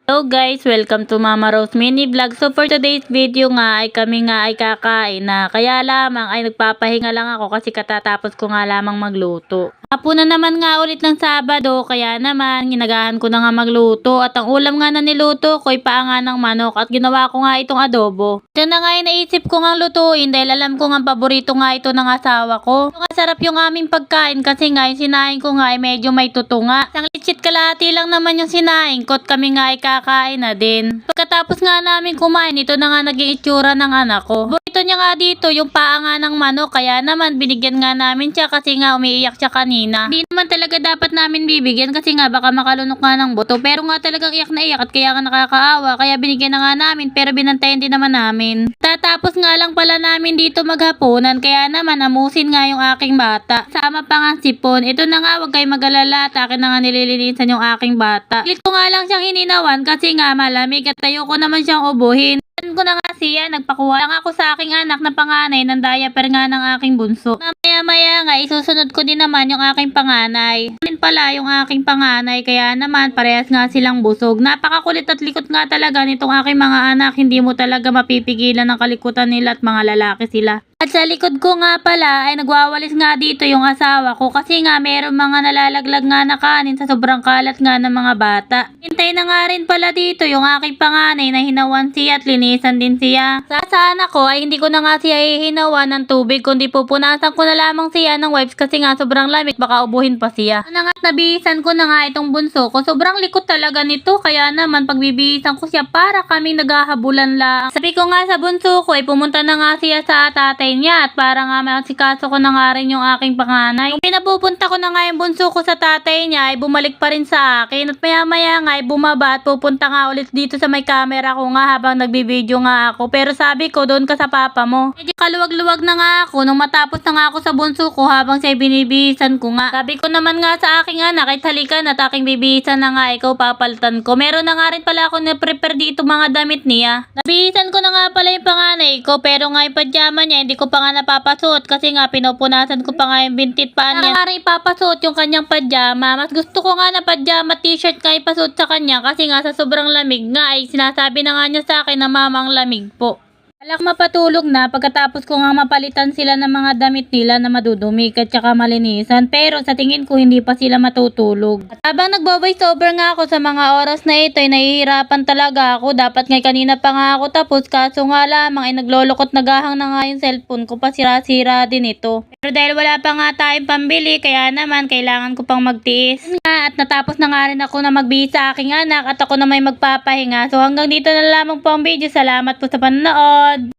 Hello guys, welcome to Mama Rose Mini Vlog. So for today's video nga ay kami nga ay kakain na. Kaya lamang ay nagpapahinga lang ako kasi katatapos ko nga lamang magluto. Hapunan naman nga ulit ng Sabado, kaya naman ginagahan ko na nga magluto. At ang ulam nga na niluto ko ay paanga ng manok at ginawa ko nga itong adobo. Ito na nga ay naisip ko nga lutuin dahil alam ko nga paborito nga ito ng asawa ko. Ito nga sarap yung aming pagkain kasi nga yung sinaing ko nga ay medyo may tutunga. Isang litsit kalahati lang naman yung sinaing ko at kami nga ay kakain na din. Pagkatapos nga namin kumain, ito na nga naging itsura ng anak ko. Ito niya nga dito yung paanga ng manok, kaya naman binigyan nga namin siya kasi nga umiiyak siya kanina. Hindi naman talaga dapat namin bibigyan kasi nga baka makalunok nga ng buto, pero nga talagang iyak na iyak at kaya nga nakakaawa, kaya binigyan na nga namin pero binantayan din naman namin. Tatapos nga lang pala namin dito maghapunan, kaya naman amusin nga yung aking bata. Sama pa nga sipon. Ito na nga, wag kayo mag-alala at akin na nga nililinisan yung aking bata. Pilit ko nga lang siyang hininawan kasi nga malamig at ayoko naman siyang ubuhin. Ko na nga siya, nagpakuha lang ako sa aking anak na panganay ng diaper nga ng aking bunso. Maya nga, isusunod ko din naman yung aking panganay. Din pala yung aking panganay, kaya naman parehas nga silang busog. Napakakulit at likot nga talaga nitong aking mga anak. Hindi mo talaga mapipigilan ang kalikutan nila at mga lalaki sila. At sa likod ko nga pala ay nagwawalis nga dito yung asawa ko kasi nga meron mga nalalaglag nga na kanin sa sobrang kalat nga ng mga bata. Hintay na nga rin pala dito yung aking panganay na hinawan siya at linisan din siya. Sa anak ko ay hindi ko na nga siya hihinawan ng tubig kundi pupunasan ko na lamang siya ng wipes kasi nga sobrang lamig baka ubuhin pa siya. Ano nga nabihisan ko na nga itong bunso ko, sobrang likot talaga nito kaya naman pagbibihisan ko siya para kami naghahabulan lang. Sabi ko nga sa bunso ko ay pumunta na nga siya sa tatay niya at para nga masikaso ko na nga rin yung aking panganay. Nung pinapupunta ko na nga yung bunso ko sa tatay niya ay bumalik pa rin sa akin at maya nga ay bumaba at pupunta nga ulit dito sa may camera ko nga habang nagbibideo nga ako. Pero sabi ko doon ka sa papa mo. Medyo kaluwag-luwag na nga ako nung matapos na nga ako sa bunso ko habang siya binibihisan ko nga. Sabi ko naman nga sa aking anak ay halikan at aking bibihisan na nga ikaw papalitan ko. Meron na nga rin pala ako na-prepare dito mga damit niya. Nabihisan ko na nga pala yung panganay ko pero nga yung pajama niya hindi ko pa nga napapasuot kasi nga pinupunasan ko pa nga yung bintit pa niya. Nga rin ipapasuot yung kanyang pajama. Mas gusto ko nga na pajama t-shirt nga ipasuot sa kanya kasi nga sa sobrang lamig nga ay sinasabi na nga niya sa akin na mamang lamig po. Alak mapatulog na pagkatapos ko nga mapalitan sila ng mga damit nila na madudumi at saka malinisan, pero sa tingin ko hindi pa sila matutulog. At habang nagbo-voice over nga ako sa mga oras na ito ay nahihirapan talaga ako. Dapat nga kanina pa nga ako tapos kaso nga lamang ay naglolokot nagahang na nga yung cellphone ko pa, sira-sira din ito. Pero dahil wala pa nga tayong pambili kaya naman kailangan ko pang magtiis. At natapos na nga rin ako na magbihis sa aking anak at ako na may magpapahinga. So hanggang dito na lamang po ang video. Salamat po sa panonood.